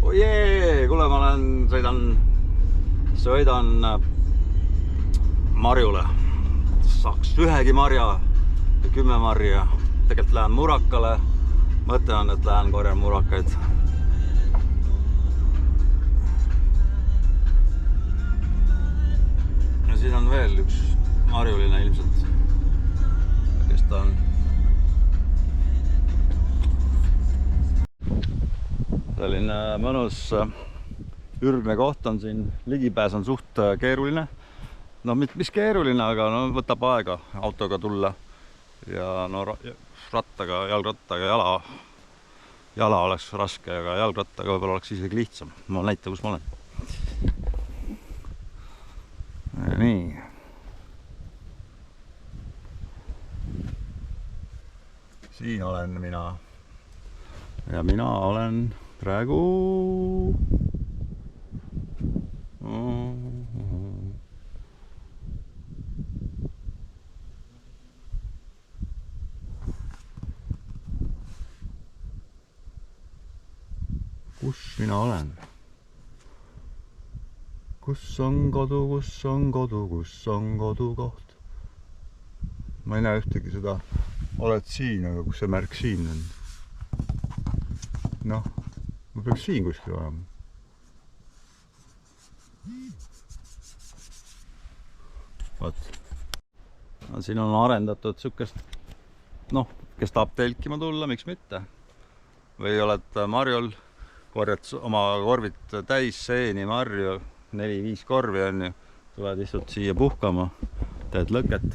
Ojee, kuule, ma sõidan marjule. Saaks ühegi marja ja 10 marja. Tegelikult lähen murakale. Mõte on, et lähen korjan murakaid. Ja siin on veel üks marjuline ilmselt. Kes ta on? Selline mõnus ürgne koht on siin, ligipääs on suht keeruline. No mis keeruline, aga no, võtab aega autoga tulla ja no, rattaga, jalgrattaga jala oleks raske, aga jalgrattaga võib-olla oleks isegi lihtsam. Ma näitan, kus ma olen. Nii. Siin olen mina. Ja mina olen praegu kus mina olen? Kus on kodu, kus on kodu, kus on kodukoht? Ma ei näe ühtegi seda. Oled siin, aga kus see märk siin on? Noh, ma peaks siin kuskil olema. Vaat. Siin on arendatud sükest, noh, kes tahab telkima tulla, miks mitte. Või oled marjul, korjad oma korvid täis seeni, marju, 4-5 korvi on ju. Tuled istud siia puhkama, teed lõket.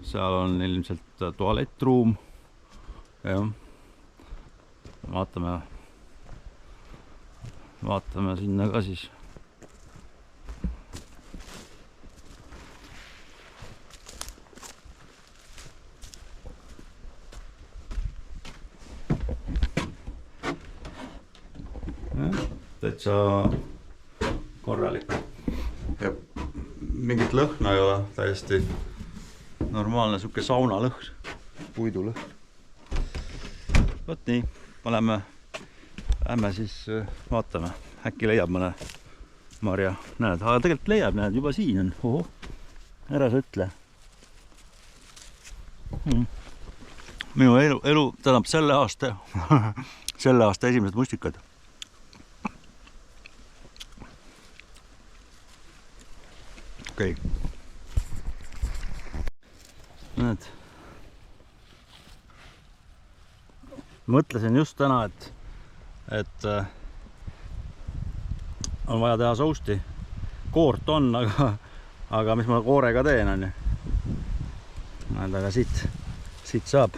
Seal on ilmselt tualettruum. Ja. Vaatame sinna ka siis. Ja, täitsa korralik. Ja mingit lõhna ei ole, täiesti normaalne suke sauna lõhn, puidu lõhn. Võt nii, lähme siis vaatame, äkki leiab mõne marja. Näed, aga tegelikult leiab, näed, juba siin on. Oho, ära sa ütle. Minu elu tähendab selle aasta esimesed mustikad. Okei. Näed. Mõtlesin just täna, et on vaja teha sousti. Koort on, aga mis ma koorega teen on ju. Näed, aga siit saab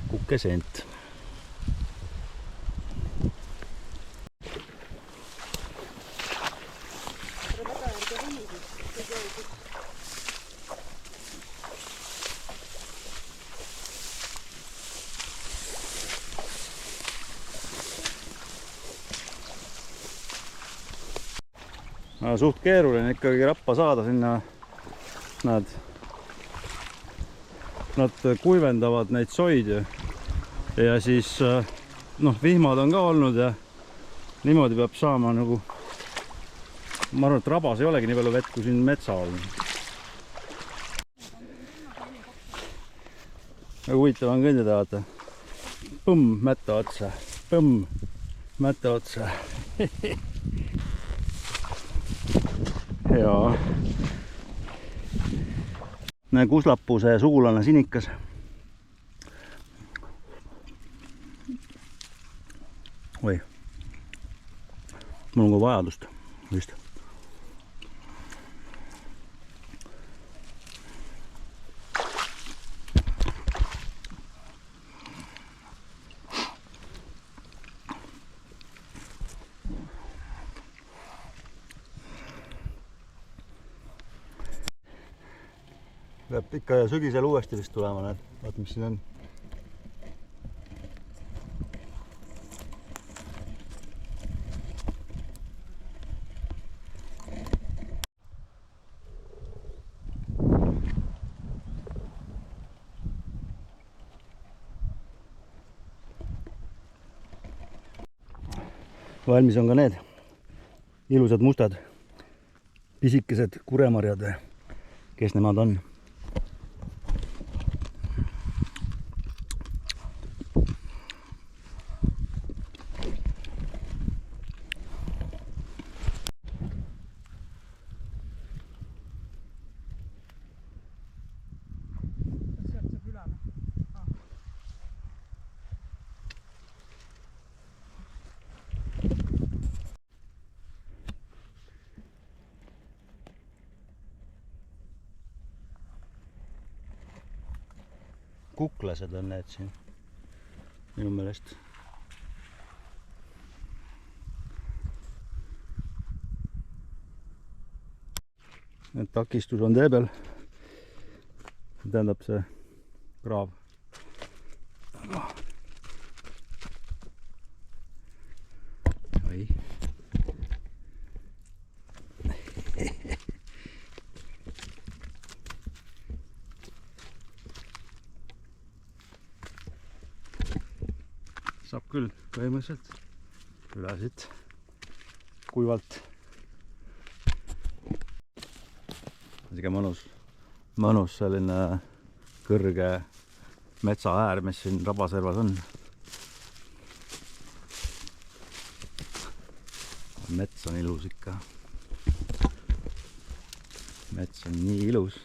kukesent. Suht keeruline ikkagi rappa saada sinna. Nad kuivendavad neid soid ja siis noh, vihmad on ka olnud ja niimoodi peab saama nagu, ma arvan, et rabas ei olegi nii palju vett kui siin metsa all. Väga huvitav on kõndida, vaata. Põmm, mätta otsa. Põmm, mätta otsa. Jaa. Kuslapuse sugulane sinikas. Oi. Mul on ka vajadust. Vist. Peab ikka sügisel uuesti vist tulema, näed. Vaat mis siin on. valmis on ka need ilusad mustad pisikesed kuremarjad. Kes nemad on? Kuklased on need siin minu meelest. Et takistus on tee peal. Tähendab see kraav. Oi. Saab küll põhimõtteliselt üle siit kuivalt. Siga mõnus selline kõrge metsaäär, mis siin Rabaservas on. Mets on ilus ikka. Mets on nii ilus.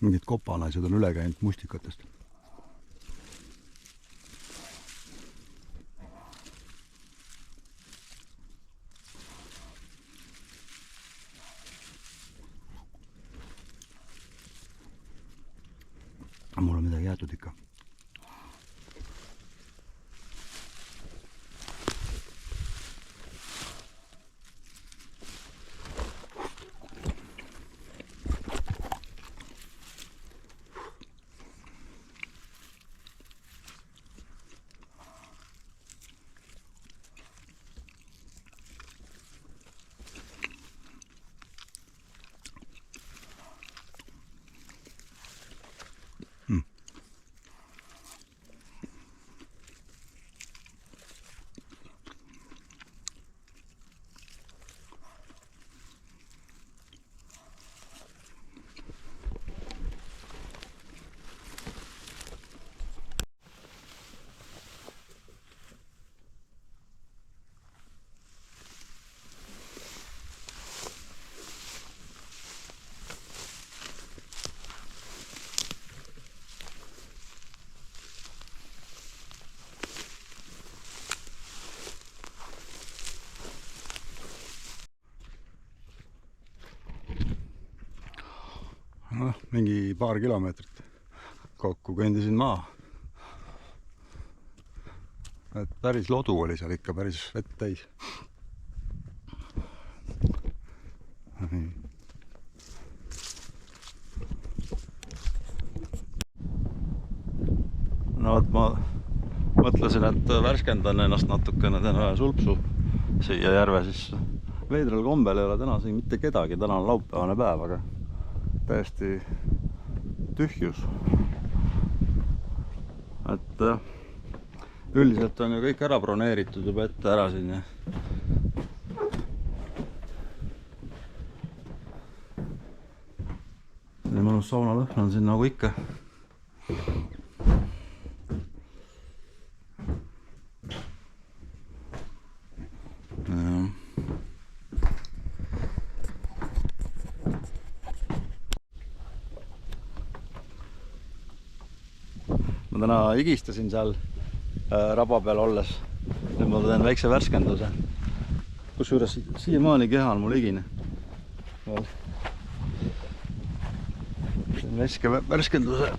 Mingid kopanaised on üle käinud mustikatest. Mul on midagi jäetud ikka. Mingi paar kilomeetrit kokku kõndisin maa. Et päris lodu oli seal ikka, päris vett täis. No võt ma mõtlesin, et värskendan ennast natukene, teen ühe sulpsu siia järve, siis veidral kombel ei ole täna siin mitte kedagi, täna on laupäevane päev, aga täiesti tühjus. Et üldiselt on ju kõik ära broneeritud juba ette ära siin. See on mõnus saunalõhn on siin nagu ikka. Ma täna higistasin seal raba peal olles. Nüüd ma teen väikse värskenduse. Kusjuures siiamaani keha on mul higine. Teen väike värskenduse.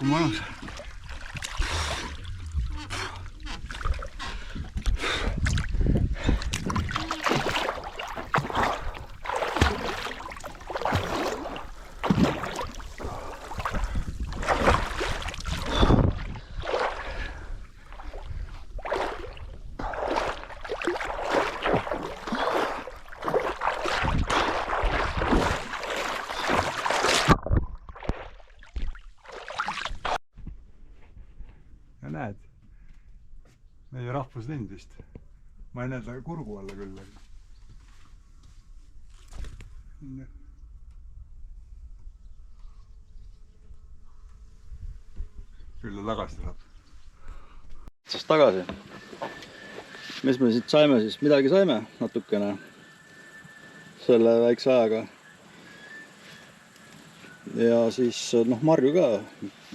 Kui mõnus. Näed, meie rahvuslind vist. Ma ei näe ta kurgu alla küll. Küll ta tagasi saab. Siis tagasi. Mis me siit saime siis? Midagi saime natukene selle väikse ajaga. Ja siis marju ka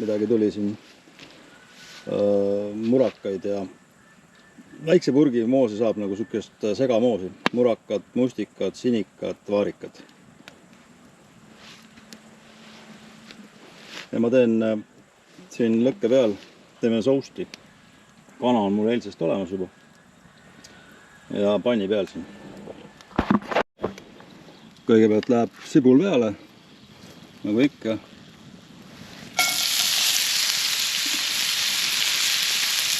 midagi tuli siin. Murakaid ja väikse purgi moosi saab nagu sükest segamoosi. Murakad, mustikad, sinikad, vaarikad. Ja ma teen siin lõkke peal, teeme sousti. Kana on mul eilsest olemas juba. Ja panni peal siin. Kõigepealt läheb sibul peale, nagu ikka.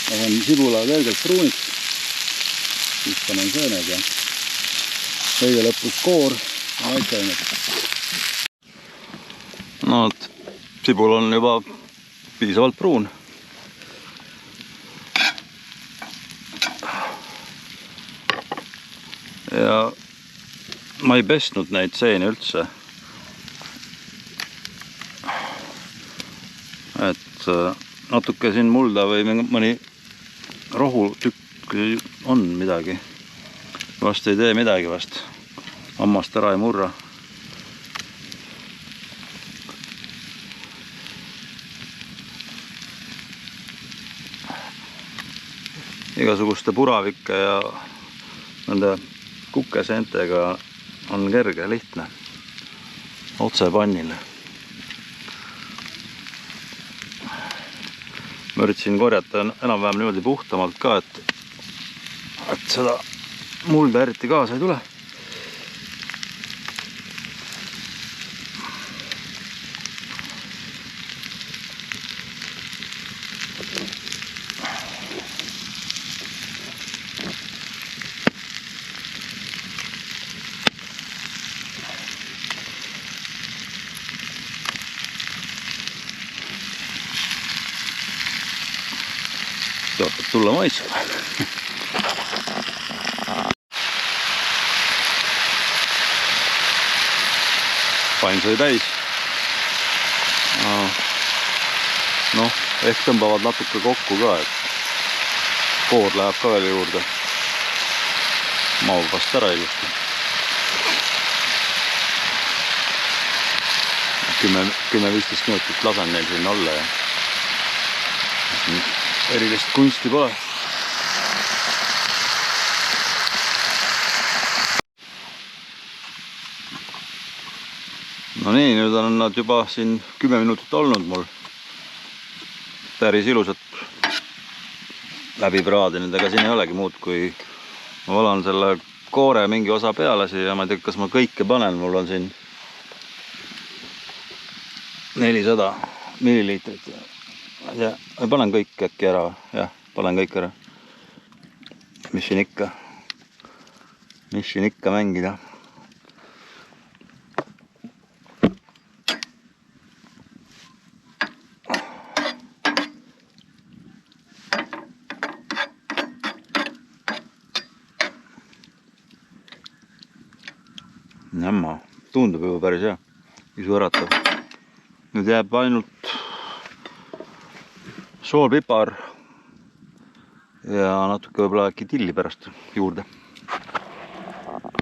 Lähen sibula selgelt pruuniks, siis panen sööned ja kõige lõpus koor ja maitseainet. No, sibul on juba piisavalt pruun. Ja ma ei pesnud neid seeni üldse. Et natuke siin mulda või mõni rohutükk on midagi. Vast ei tee midagi vast. Hammast ära ei murra. Igasuguste puravike ja nende kukeseentega on kerge, lihtne. Otse pannile. Ma üritasin korjata enam-vähem niimoodi puhtamalt ka, et seda mulda eriti kaasa ei tule. Saab tulla maitsema. Pain sai täis. Noh, ehk tõmbavad natuke kokku ka, et koor läheb ka veel juurde. Maub vast ära ilusti. 10-15 minutit lasen neil sinna olla ja erilist kunsti pole. No nii, nüüd on nad juba siin 10 minutit olnud mul. Päris ilusat läbi praadinud, aga siin ei olegi muud, kui ma valan selle koore mingi osa peale siia. Ma ei tea, kas ma kõike panen, mul on siin 400 milliliitrit. Ja panen kõik äkki ära. Jah, panen kõik ära. Mis siin ikka mängida. Nämma, tundub juba päris hea, isu äratav. Nüüd jääb ainult soolpipar ja natuke võib-olla äkki tilli pärast juurde.